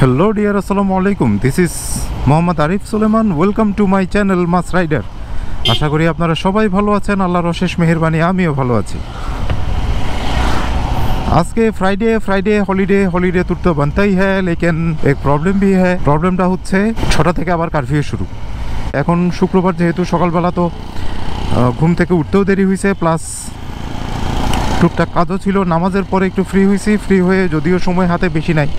Hello dear, assalamu alaikum. This is Mohammad Arif Suleiman. Welcome to my channel Mas Rider. আশা করি আপনারা সবাই ভালো আছেন, আল্লাহর অশেষ মেহেরবানি আমিও ভালো আছি। আজকে फ्राइडे हॉलीडे तो बनता ही है, लेकिन एक प्रॉब्लम भी है। प्रॉब्लमটা হচ্ছে 6টা থেকে আবার কারফিউ শুরু। এখন শুক্রবার যেহেতু সকালবেলা তো ঘুম থেকে উঠতেও দেরি হয়েছে, প্লাস টুকটাক কাজও ছিল। নামাজের পরে একটু ফ্রি হয়ে যদিও সময় হাতে বেশি নাই,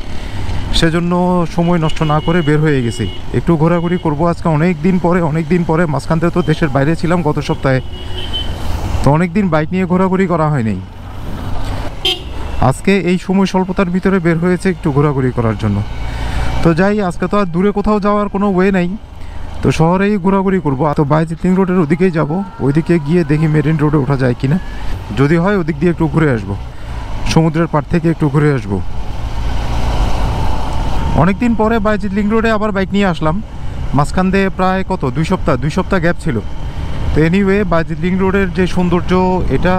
সেজন্য সময় নষ্ট না করে বের হয়ে গেছি। একটু ঘোরাঘুরি করব আজকে অনেক দিন পরে। মাঝখান থেকে তো দেশের বাইরে ছিলাম গত সপ্তাহে, তো অনেক দিন বাইক নিয়ে ঘোরাঘুরি করা হয়নি। আজকে এই সময় স্বল্পতার ভিতরে বের হয়েছে একটু ঘোরাঘুরি করার জন্য। তো যাই, আজকে তো আর দূরে কোথাও যাওয়ার কোনো ওয়ে নাই, তো শহরেই ঘোরাঘুরি করব। তো বাইজিৎ লিংক রোডের ওদিকেই যাব, ওইদিকে গিয়ে দেখি মেরিন রোডে ওঠা যায় কিনা। যদি হয় ওদিক দিয়ে একটু ঘুরে আসবো, সমুদ্রের পাড় থেকে একটু ঘুরে আসবো। অনেকদিন পরে বাইজিৎ লিংক রোডে আবার বাইক নিয়ে আসলাম। মাঝখান দিয়ে প্রায় দুই সপ্তাহ গ্যাপ ছিল। তো এনিওয়ে, বাইজিৎ লিংক রোডের যে সৌন্দর্য, এটা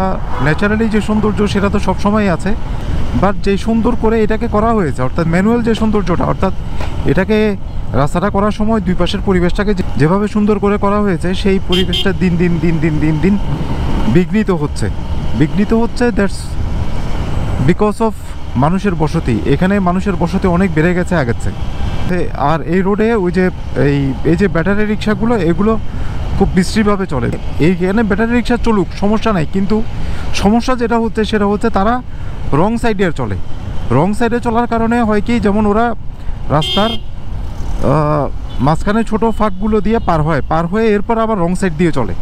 ন্যাচারালি যে সৌন্দর্য সেটা তো সবসময় আছে, বাট যে সুন্দর করে এটাকে করা হয়েছে, অর্থাৎ ম্যানুয়াল যে সৌন্দর্যটা, অর্থাৎ এটাকে রাস্তাটা করার সময় দুই পাশের পরিবেশটাকে যেভাবে সুন্দর করে করা হয়েছে, সেই পরিবেশটা দিন দিন বিঘ্নিত হচ্ছে। দ্যাটস বিকজ অফ মানুষের বসতি। এখানে মানুষের বসতি অনেক বেড়ে গেছে আগের চেয়ে। আর এই রোডে ওই যে এই যে ব্যাটারি রিক্সাগুলো, এগুলো খুব বিশ্রীভাবে চলে। এইখানে ব্যাটারি রিক্সা চলুক, সমস্যা নাই, কিন্তু সমস্যা যেটা হচ্ছে সেটা হচ্ছে তারা রং সাইডে চলে। রং সাইডে চলার কারণে হয় কি, যেমন ওরা রাস্তার মাঝখানে ছোটো ফাঁকগুলো দিয়ে পার হয়ে এরপর আবার রং সাইড দিয়ে চলে।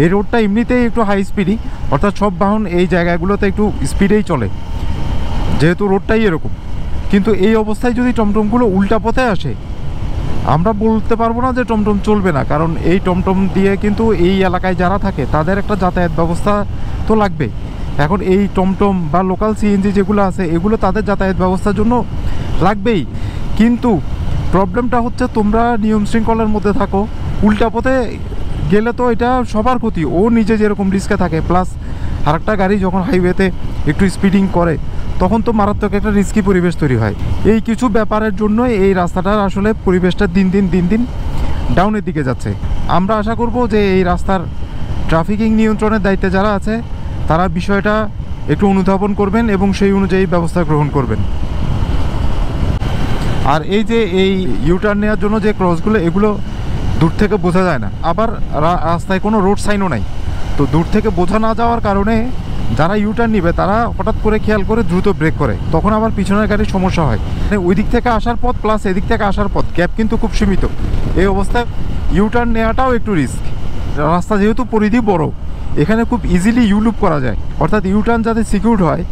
এই রোডটা এমনিতেই একটু হাই স্পিডই, অর্থাৎ সব বাহন এই জায়গাগুলোতে একটু স্পিডেই চলে, যেহেতু রোডটাই এরকম। কিন্তু এই অবস্থায় যদি টমটমগুলো উল্টা পথে আসে, আমরা বলতে পারবো না যে টমটম চলবে না, কারণ এই টমটম দিয়ে কিন্তু এই এলাকায় যারা থাকে তাদের একটা যাতায়াত ব্যবস্থা তো লাগবে। এখন এই টমটম বা লোকাল সিএনজি যেগুলো আছে, এগুলো তাদের যাতায়াত ব্যবস্থার জন্য লাগবেই। কিন্তু প্রবলেমটা হচ্ছে, তোমরা নিয়ম শৃঙ্খলার মধ্যে থাকো, উল্টা পথে গেলে তো এটা সবার ক্ষতি। ও নিজে যেরকম রিস্কে থাকে, প্লাস আরেকটা গাড়ি যখন হাইওয়েতে একটু স্পিডিং করে, তখন তো মারাত্মক একটা রিস্কি পরিবেশ তৈরি হয়। এই কিছু ব্যাপারের জন্য এই রাস্তাটার আসলে পরিবেশটা দিন দিন ডাউনের দিকে যাচ্ছে। আমরা আশা করব যে এই রাস্তার ট্রাফিকিং নিয়ন্ত্রণের দায়িত্বে যারা আছে, তারা বিষয়টা একটু অনুধাবন করবেন এবং সেই অনুযায়ী ব্যবস্থা গ্রহণ করবেন। আর এই যে এই ইউটার্ন নেওয়ার জন্য যে ক্রসগুলো, এগুলো দূর থেকে বোঝা যায় না। আবার রাস্তায় কোনো রোড সাইনও নাই, তো দূর থেকে বোঝা না যাওয়ার কারণে যারা ইউটার্ন নিবে তারা হঠাৎ করে খেয়াল করে দ্রুত ব্রেক করে, তখন আবার পিছনের গাড়ির সমস্যা হয়। ওই দিক থেকে আসার পথ প্লাস এদিক থেকে আসার পথ, গ্যাপ কিন্তু খুব সীমিত। এই অবস্থায় ইউটার্ন নেওয়াটাও একটু রিস্ক। রাস্তা যেহেতু পরিধি বড়, এখানে খুব ইজিলি ইউলুপ করা যায়, অর্থাৎ ইউটার্ন যাতে সিকিউরড হয়,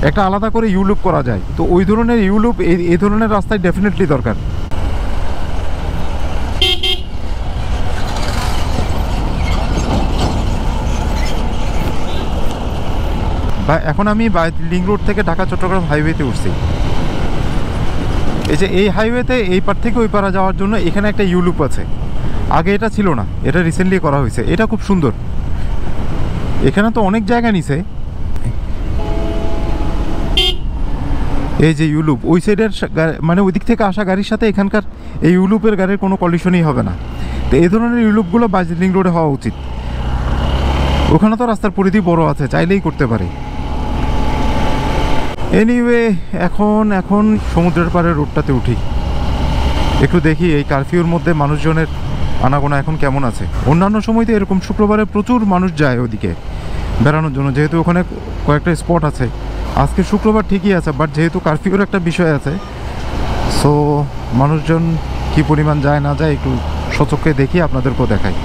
একটা আলাদা করে ইউলুপ করা যায়। তো ওই ধরনের ইউলুপ এই ধরনের রাস্তায় ডেফিনেটলি দরকার। এখন আমি লিংক রোড থেকে ঢাকা চট্টগ্রাম হাইওয়েতে উঠছি। এই যে এই হাইওয়েতে এই পার থেকে ওই পারা যাওয়ার জন্য এখানে একটা ইউলুপ আছে, আগে এটা ছিল না, এটা রিসেন্টলি করা হয়েছে। এটা খুব সুন্দর। এখানে তো অনেক জায়গা নিছে। এই যে ইউলুপ, ওই সাইডের মানে ওই দিক থেকে আসা গাড়ির সাথে এখানকার এই ইউলুপের গাড়ির কোনো কলিশনই হবে না। তো এই ধরনের ইউলুপগুলো বাইজিৎ লিংক রোডে হওয়া উচিত। ওখানে তো রাস্তার পরিধি বড় আছে, চাইলেই করতে পারে। এনিওয়ে, এখন সমুদ্রের পাড়ে রোডটাতে উঠি, একটু দেখি এই কারফিউর মধ্যে মানুষজনের আনাগোনা এখন কেমন আছে। অন্যান্য সময়তে এরকম শুক্রবারে প্রচুর মানুষ যায় ওদিকে বেড়ানোর জন্য, যেহেতু ওখানে কয়েকটা স্পট আছে। আজকে শুক্রবার ঠিকই আছে, বাট যেহেতু কারফিউর একটা বিষয় আছে, সো মানুষজন কি পরিমাণ যায় না যায় একটু সচক্ষে দেখি, আপনাদেরকেও দেখাই।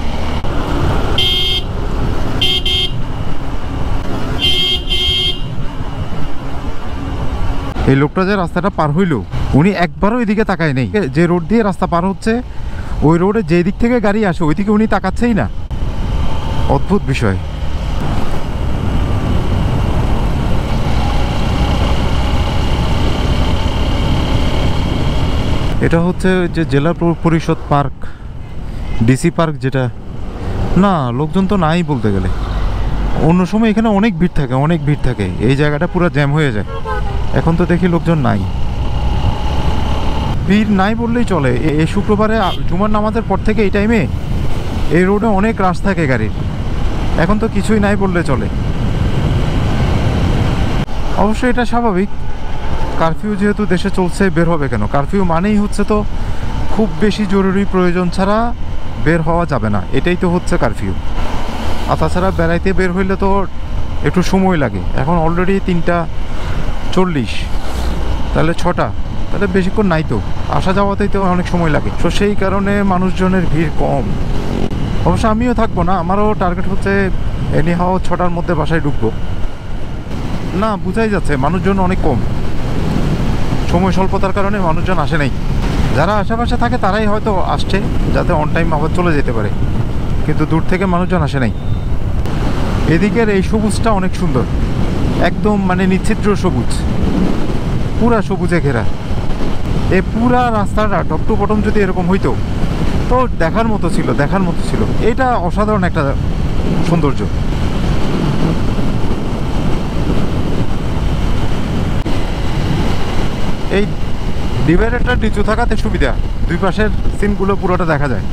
এই লোকটা যে রাস্তাটা পার হইল, উনি একবারও এদিকে তাকায় নেই। যে রোড দিয়ে রাস্তা পার হচ্ছে, ওই রোডে যে দিক থেকে গাড়ি আসে ওই দিকে উনি তাকাচ্ছেই না। অদ্ভুত বিষয়। এটা হচ্ছে যে জেলা পরিষদ পার্ক, ডিসি পার্ক যেটা। না, লোকজন তো নাই বলতে গেলে। অন্য সময় এখানে অনেক ভিড় থাকে, এই জায়গাটা পুরো জ্যাম হয়ে যায়। এখন তো দেখি লোকজন নাই। ভিড় নাই বললেই চলে। এই শুক্রবারে জুমার নামাজের পর থেকে এই টাইমে এই রোডে অনেক রাশ থাকে গাড়ির। এখন তো কিছুই নাই বললে চলে। অবশ্যই এটা স্বাভাবিক, কারফিউ যেহেতু দেশে চলছে, বের হবে কেন? কারফিউ মানেই হচ্ছে তো খুব বেশি জরুরি প্রয়োজন ছাড়া বের হওয়া যাবে না, এটাই তো হচ্ছে কারফিউ। আর তাছাড়া বেড়াইতে বের হইলে তো একটু সময় লাগে। এখন অলরেডি 3:40, তাহলে 6টা, তাহলে বেশিক্ষণ নাই তো, আসা যাওয়াতেই তো অনেক সময় লাগে। তো সেই কারণে মানুষজনের ভিড় কম। অবশ্য আমিও থাকবো না, আমারও টার্গেট হচ্ছে এনি হাও 6টার মধ্যে বাসায় ঢুকবো। না, বোঝাই যাচ্ছে মানুষজন অনেক কম, সময় স্বল্পতার কারণে মানুষজন আসে নাই। যারা আশেপাশে থাকে তারাই হয়তো আসছে যাতে অন টাইম আবার চলে যেতে পারে, কিন্তু দূর থেকে মানুষজন আসে নাই। এদিকের এই সবুজটা অনেক সুন্দর, একদম মানে নিচ্ছিদ্র সবুজ, পুরা সবুজে ঘেরা। এই পুরা রাস্তাটা টপ টু বটম যদি এরকম হইতো তো দেখার মতো ছিল, দেখার মতো ছিল। এটা অসাধারণ একটা সৌন্দর্য। এই ডিভাইডারটা নিচু থাকাতে সুবিধা, দুই পাশের সিনগুলো পুরোটা দেখা যায়।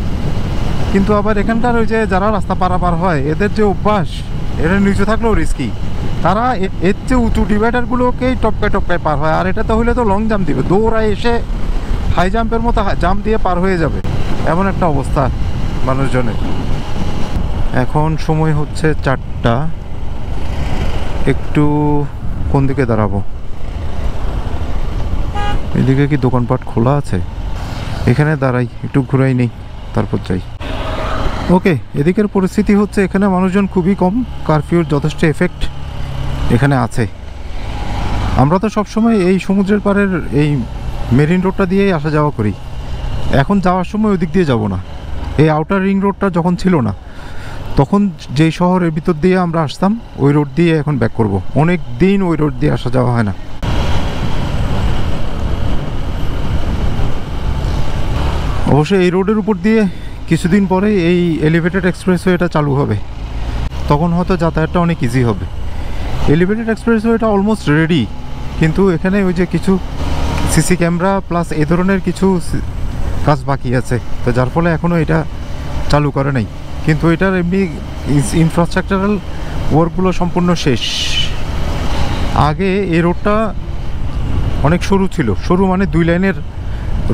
কিন্তু আবার এখানকার ওই যে যারা রাস্তা পারাপার হয় এদের যে অভ্যাস, এটা নিচু থাকলেও রিস্কি, তারা এর চেয়ে উঁচু ডিভাইডারগুলোকেই টপকায় টপকায় পার হয়। আর এটা তো হইলে তো লং জাম্প দিবে, দৌড়ায় এসে হাই জাম্পের মতো জাম্প দিয়ে পার হয়ে যাবে, এমন একটা অবস্থা মানুষজনের। এখন সময় হচ্ছে 4টা, একটু কোন দিকে দাঁড়াবো? এদিকে কি দোকানপাট খোলা আছে? এখানে দাঁড়াই, একটু ঘুরাই নেই, তারপর যাই। ওকে, এদিকের পরিস্থিতি হচ্ছে এখানে মানুষজন খুবই কম, কারফিউর যথেষ্ট এফেক্ট এখানে আছে। আমরা তো সবসময় এই সমুদ্রের পাড়ের এই মেরিন রোডটা দিয়েই আসা যাওয়া করি। এখন যাওয়ার সময় ওই দিক দিয়ে যাব না। এই আউটার রিং রোডটা যখন ছিল না, তখন যেই শহরের ভিতর দিয়ে আমরা আসতাম ওই রোড দিয়ে এখন ব্যাক করব। অনেক দিন ওই রোড দিয়ে আসা যাওয়া হয় না। অবশ্যই এই রোডের উপর দিয়ে কিছুদিন পরে এই এলিভেটেড এক্সপ্রেসওয়েটা চালু হবে, তখন হয়তো যাতায়াতটা অনেক ইজি হবে। এলিভেটেড এক্সপ্রেসওয়েটা অলমোস্ট রেডি, কিন্তু এখানে ওই যে কিছু সিসি ক্যামেরা প্লাস এই ধরনের কিছু কাজ বাকি আছে, তো যার ফলে এখনও এটা চালু করে নাই। কিন্তু এটার এমনি ইনফ্রাস্ট্রাকচারাল ওয়ার্কগুলো সম্পূর্ণ শেষ। আগে এই রোডটা অনেক সরু ছিল, সরু মানে 2 লাইনের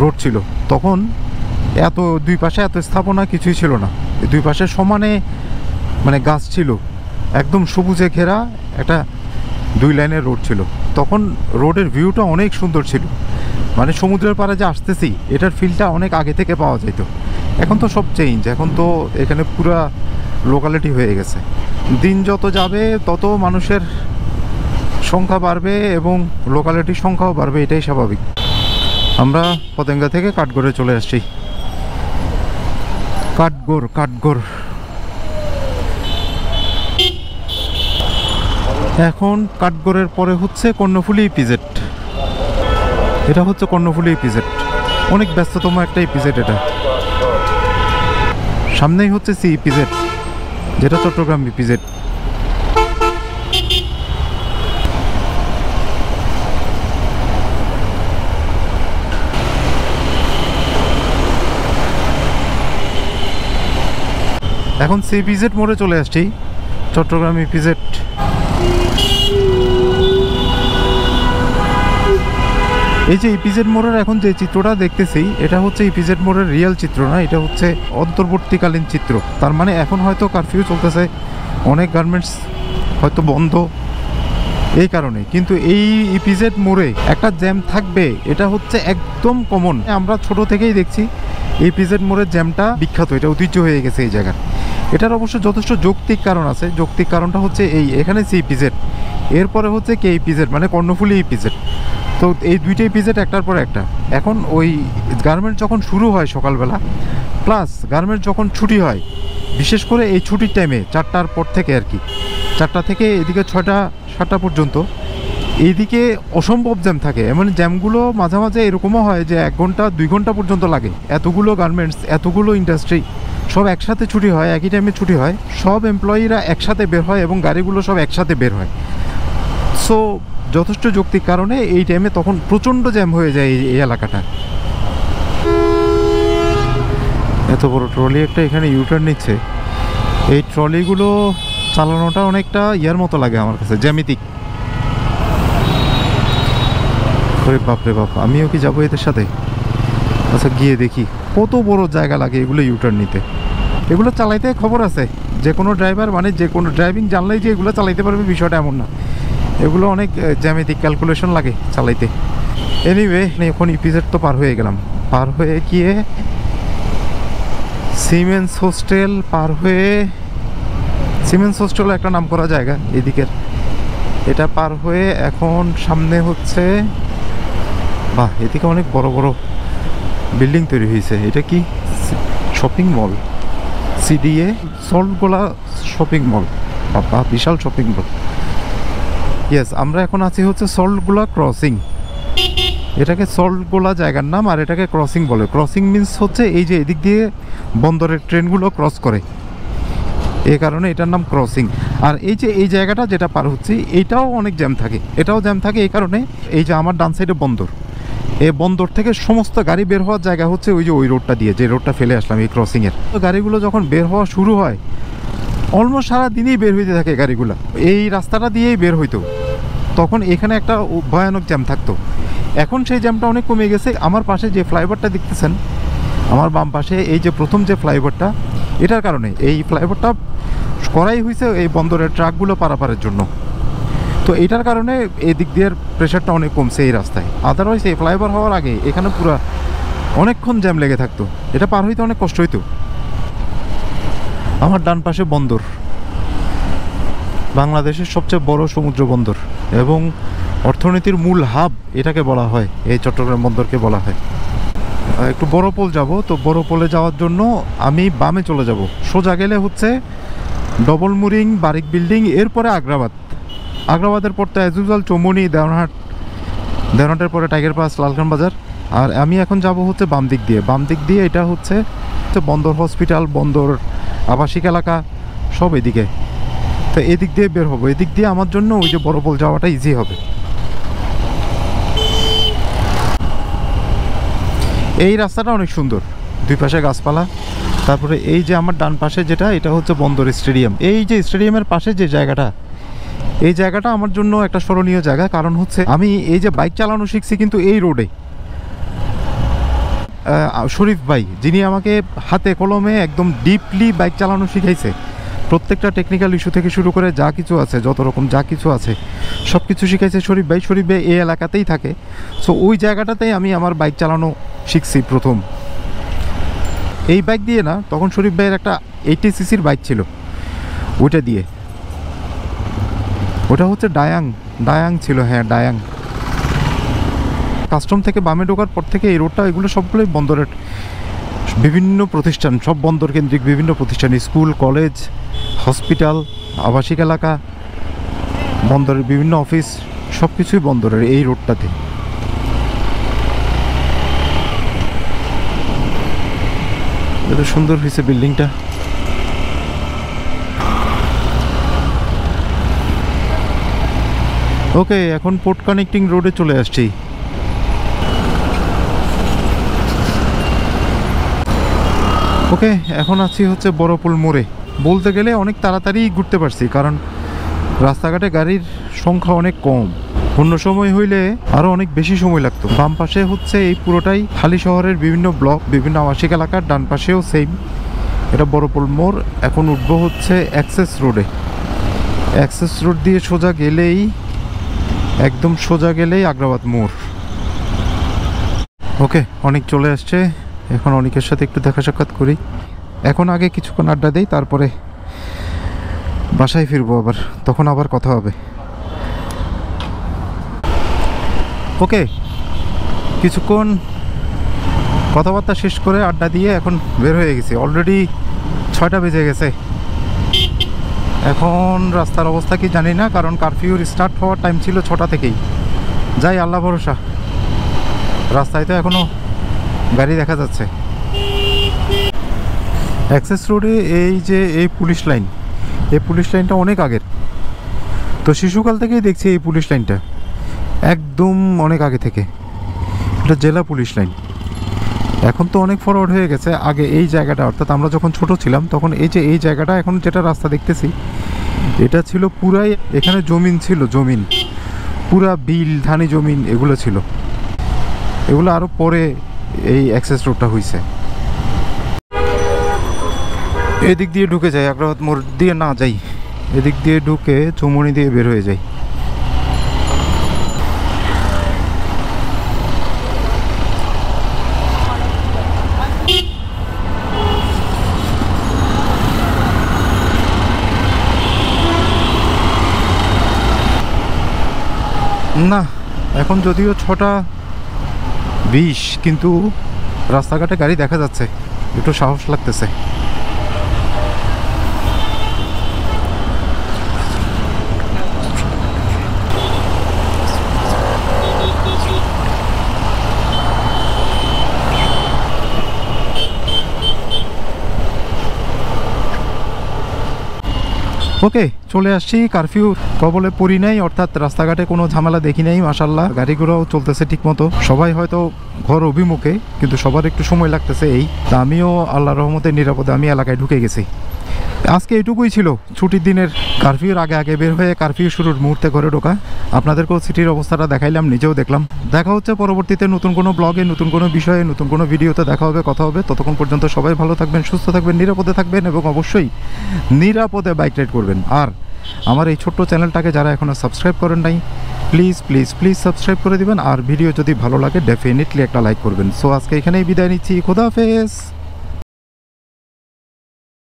রোড ছিল। তখন এত দুই পাশে এত স্থাপনা কিছুই ছিল না, দুই পাশে সমানে মানে গাছ ছিল, একদম সবুজে ঘেরা একটা 2 লাইনের রোড ছিল। তখন রোডের ভিউটা অনেক সুন্দর ছিল, মানে সমুদ্রের পাড়ে যে আসতেছি এটার ফিলটা অনেক আগে থেকে পাওয়া যেত। এখন তো সব চেঞ্জ, এখন তো এখানে পুরা লোকালিটি হয়ে গেছে। দিন যত যাবে তত মানুষের সংখ্যা বাড়বে এবং লোকালিটির সংখ্যাও বাড়বে, এটাই স্বাভাবিক। আমরা পতেঙ্গা থেকে কাঠগড়ে চলে আসছি। কাঠগড় এখন কাঠগড়ের পরে হচ্ছে কর্ণফুলী ইপিজেড। এটা হচ্ছে কর্ণফুলী ইপিজেড, অনেক ব্যস্ততম একটা ইপিজেড। এটা সামনেই হচ্ছে সি ইপিজেড, যেটা চট্টগ্রাম ইপিজেড। এখন সি ইপিজেড মোড়ে চলে আসছি, চট্টগ্রাম ইপিজেড। এই যে ইপিজেড মোড়ের এখন যে চিত্রটা দেখতেছি, এটা হচ্ছে ইপিজেড মোড়ের রিয়েল চিত্র না, এটা হচ্ছে অন্তর্বর্তীকালীন চিত্র। তার মানে এখন হয়তো কারফিউ চলতেছে, অনেক গার্মেন্টস হয়তো বন্ধ, এই কারণে। কিন্তু এই ইপিজেড মোড়ে একটা জ্যাম থাকবে, এটা হচ্ছে একদম কমন। আমরা ছোট থেকেই দেখছি ইপিজেড মোড়ের জ্যামটা বিখ্যাত, এটা ঐতিহ্য হয়ে গেছে এই জায়গার। এটার অবশ্য যথেষ্ট যৌক্তিক কারণ আছে। যৌক্তিক কারণটা হচ্ছে এখানে সি ইপিজেড, এরপরে হচ্ছে কে ইপিজেড মানে কর্ণফুলী ইপিজেড। তো এই দুইটা ইপিজেড একটার পর একটা। এখন ওই গার্মেন্ট যখন শুরু হয় সকালবেলা, প্লাস গার্মেন্ট যখন ছুটি হয়, বিশেষ করে এই ছুটির টাইমে 4টার পর থেকে আর কি, 4টা থেকে এদিকে 6টা 7টা পর্যন্ত এইদিকে অসম্ভব জ্যাম থাকে। এমন জ্যামগুলো মাঝে মাঝে এরকমও হয় যে 1 ঘন্টা 2 ঘন্টা পর্যন্ত লাগে। এতগুলো গার্মেন্টস, এতগুলো ইন্ডাস্ট্রি সব একসাথে ছুটি হয়, একই টাইমে ছুটি হয়, সব এমপ্লয়িরা একসাথে বের হয় এবং গাড়িগুলো সব একসাথে বের হয়। সো যথেষ্ট যৌক্তিক কারণে এই টাইমে তখন প্রচণ্ড জ্যাম হয়ে যায় এই এলাকাটা। এত বড় ট্রলি একটা এখানে ইউটার্ন নিচ্ছে। এই ট্রলিগুলো চালানোটা অনেকটা ইয়ার মতো লাগে আমার কাছে, জ্যামিতিক। বাপরে বাপ, আমিও কি যাবো এদের সাথে? আচ্ছা গিয়ে দেখি কত বড় জায়গা লাগে এগুলো ইউটার্ন নিতে। এগুলো চালাইতে খবর আছে, যে কোনো ড্রাইভার মানে যে কোনো ড্রাইভিং জানলেই যে এগুলো চালাইতে পারবে বিষয়টা এমন না। এগুলো অনেক জ্যামিতিক ক্যালকুলেশন লাগে চালাইতে। এনিওয়ে এখন ইপিজেড তো পার হয়ে গেলাম, পার হয়ে গিয়ে সিমেন্স হোস্টেল পার হয়ে, সিমেন্স হোস্টেল একটা নাম করা জায়গা এদিকের, এটা পার হয়ে এখন সামনে হচ্ছে, বাহ এদিকে অনেক বড় বড় বিল্ডিং তৈরি হয়েছে। এটা কি shopping mall? CDA Saltgola shopping mall, বাবা বিশাল শপিং মল। ইয়েস, আমরা এখন আছি হচ্ছে সল্টগোলা ক্রসিং। এটাকে সল্টগোলা জায়গার নাম, আর এটাকে ক্রসিং বলে। ক্রসিং মিন্স হচ্ছে এই যে এদিক দিয়ে বন্দরের ট্রেনগুলো ক্রস করে, এই কারণে এটার নাম ক্রসিং। আর এই যে এই জায়গাটা যেটা পার হচ্ছে এইটাও অনেক জ্যাম থাকে, এটাও জ্যাম থাকে এই কারণে, এই যে আমার ডান সাইডে বন্দর, এই বন্দর থেকে সমস্ত গাড়ি বের হওয়ার জায়গা হচ্ছে ওই যে ওই রোডটা দিয়ে, যে রোডটা ফেলে আসলাম এই ক্রসিংয়ের। তো গাড়িগুলো যখন বের হওয়া শুরু হয় অলমোস্ট সারাদিনই বের হইতে থাকে গাড়িগুলো, এই রাস্তাটা দিয়েই বের হইতো। তখন এখানে একটা ভয়ানক জ্যাম থাকতো। এখন সেই জ্যামটা অনেক কমে গেছে। আমার পাশে যে ফ্লাইওভারটা দেখতেছেন, আমার বাম পাশে এই যে প্রথম যে ফ্লাইওভারটা, এটার কারণে এই ফ্লাইওভারটা করাই হয়েছে এই বন্দরের ট্রাকগুলো পারাপারের জন্য। তো এটার কারণে এই দিক দিয়ে প্রেশারটা অনেক কমছে এই রাস্তায়। আদারওয়াইজ এই ফ্লাইওভার হওয়ার আগে এখানে পুরো অনেকক্ষণ জ্যাম লেগে থাকতো, এটা পার হইতে অনেক কষ্ট হইতো। আমার ডান পাশে বন্দর, বাংলাদেশের সবচেয়ে বড় সমুদ্র বন্দর এবং অর্থনীতির মূল হাব এটাকে বলা হয়, এই চট্টগ্রাম বন্দরকে বলা হয়। একটু বড় পোল যাব, তো বড় পোলে যাওয়ার জন্য আমি বামে চলে যাব। সোজা গেলে হচ্ছে ডবল মুরিং, বারিক বিল্ডিং, এরপরে আগ্রাবাদ। আগ্রাবাদের পর তো অ্যাজ ইউজুয়াল চৌমনি, দেওয়ানহাট, দেওয়ানহাটের পরে টাইগার পাস, লালখান বাজার। আর আমি এখন যাব হচ্ছে বাম দিক দিয়ে। বাম দিক দিয়ে এটা হচ্ছে বন্দর হসপিটাল, বন্দর আবাসিক এলাকা, সব এদিকে। তো এদিক দিয়ে বের হবো, এদিক দিয়ে আমার জন্য ওই যে বড় পোল যাওয়াটা ইজি হবে। এই রাস্তাটা অনেক সুন্দর, দুই পাশে গাছপালা। তারপরে এই যে আমার ডান পাশে যেটা, এটা হচ্ছে বন্দর স্টেডিয়াম। এই যে স্টেডিয়ামের পাশে যে জায়গাটা, এই জায়গাটা আমার জন্য একটা স্মরণীয় জায়গা। কারণ হচ্ছে আমি এই যে বাইক চালানো শিখছি কিন্তু এই রোডে। শরীফ ভাই, যিনি আমাকে হাতে কলমে একদম ডিপলি বাইক চালানো শিখাইছে, প্রত্যেকটা টেকনিক্যাল ইস্যু থেকে শুরু করে যা কিছু আছে, যত রকম যা কিছু আছে সব কিছু শিখাইছে শরীফ ভাই। শরীফ ভাই এই এলাকাতেই থাকে, সো ওই জায়গাটাতেই আমি আমার বাইক চালানো শিখছি প্রথম। এই বাইক দিয়ে না, তখন শরীফ ভাইয়ের একটা 80 সিসির বাইক ছিল, ওইটা দিয়ে। ওটা হচ্ছে ডায়াং ছিল, হ্যাঁ ডায়াং। কাস্টম থেকে বামে ঢোকার পর থেকে এই রোডটা, এগুলো সবগুলোই বন্দরের বিভিন্ন প্রতিষ্ঠান, সব বন্দর কেন্দ্রিক বিভিন্ন প্রতিষ্ঠান, স্কুল, কলেজ, হসপিটাল, আবাসিক এলাকা, বন্দরের বিভিন্ন অফিস, সব কিছুই বন্দরের এই রোডটাতে। এত সুন্দর হয়েছে বিল্ডিংটা। ওকে, এখন পোর্ট কানেক্টিং রোডে চলে আসছি। ওকে, এখন আছি হচ্ছে বড়পুল মোড়ে। বলতে গেলে অনেক তাড়াতাড়ি ঘুরতে পারছি, কারণ রাস্তাঘাটে গাড়ির সংখ্যা অনেক কম। অন্য সময় হইলে আরও অনেক বেশি সময় লাগতো। বাম পাশে হচ্ছে এই পুরোটাই হালি শহরের বিভিন্ন ব্লক, বিভিন্ন আবাসিক এলাকার। ডান পাশেও সেম, এটা বড়পুল মোড়। এখন উঠবো হচ্ছে অ্যাক্সেস রোডে। অ্যাক্সেস রোড দিয়ে সোজা গেলেই, একদম সোজা গেলেই আগ্রাবাদ মোড়। ওকে, অনেক চলে আসছে। এখন অনেকের সাথে একটু দেখা সাক্ষাৎ করি। এখন আগে কিছুক্ষণ আড্ডা দেই, তারপরে বাসায় ফিরবো আবার, তখন আবার কথা হবে। ওকে, কিছুক্ষণ কথাবার্তা শেষ করে আড্ডা দিয়ে এখন বের হয়ে গেছি। অলরেডি 6টা বেজে গেছে। এখন রাস্তার অবস্থা কি জানি না, কারণ কারফিউর স্টার্ট হওয়ার টাইম ছিল 6টা থেকেই। যাই আল্লাহ ভরসা, রাস্তায় তো এখনও গাড়ি দেখা যাচ্ছে। অ্যাক্সেস রোডে এই যে এই পুলিশ লাইন, এই পুলিশ লাইনটা অনেক আগের। তো শিশুকাল থেকেই দেখছি এই পুলিশ লাইনটা, একদম অনেক আগে থেকে। এটা জেলা পুলিশ লাইন। এখন তো অনেক ফরওয়ার্ড হয়ে গেছে। আগে এই জায়গাটা, অর্থাৎ আমরা যখন ছোট ছিলাম তখন এই জায়গাটা, এখন যেটা রাস্তা দেখতেছি এটা ছিল পুরাই, এখানে জমিন ছিল, জমিন পুরা বিল, ধানি জমিন এগুলো ছিল। এগুলো আরও পরে এই অ্যাক্সেস রোডটা হয়েছে। এদিক দিয়ে ঢুকে যাই, আগ্রাবাদ মোড় দিয়ে না যাই, এদিক দিয়ে ঢুকে চৌমনি দিয়ে বের হয়ে যাই। না, এখন যদিও 6:20, কিন্তু রাস্তাঘাটে গাড়ি দেখা যাচ্ছে, একটু সাহস লাগতেছে। ওকে, চলে আসছি। কারফিউ কবলে পড়ি নাই, অর্থাৎ রাস্তাঘাটে কোনো ঝামেলা দেখি নাই, মাশাল্লাহ। গাড়িগুলোও চলতেছে ঠিক মতো, সবাই হয়তো ঘর অভিমুখে, কিন্তু সবার একটু সময় লাগতেছে। এই তা আমিও আল্লাহর রহমতে নিরাপদে আমি এলাকায় ঢুকে গেছি। আজকে এটুকুই ছিল, ছুটির দিনের কারফিউর আগে আগে বের হয়ে কারফিউ শুরুর মুহূর্তে ঘরে ঢোকা। আপনাদেরকেও সিটির অবস্থাটা দেখাইলাম, নিজেও দেখলাম। দেখা হচ্ছে পরবর্তীতে নতুন কোনো ব্লগে, নতুন কোনো বিষয়ে, নতুন কোনো ভিডিওতে দেখা হবে, কথা হবে। ততক্ষণ পর্যন্ত সবাই ভালো থাকবেন, সুস্থ থাকবেন, নিরাপদে থাকবেন এবং অবশ্যই নিরাপদে বাইক রাইড করবেন। আর আমার এই ছোট্ট চ্যানেলটাকে যারা এখনও সাবস্ক্রাইব করেন নাই, প্লিজ প্লিজ প্লিজ সাবস্ক্রাইব করে দিবেন। আর ভিডিও যদি ভালো লাগে ডেফিনেটলি একটা লাইক করবেন। সো আজকে এখানেই বিদায় নিচ্ছি, খোদা হাফেজ।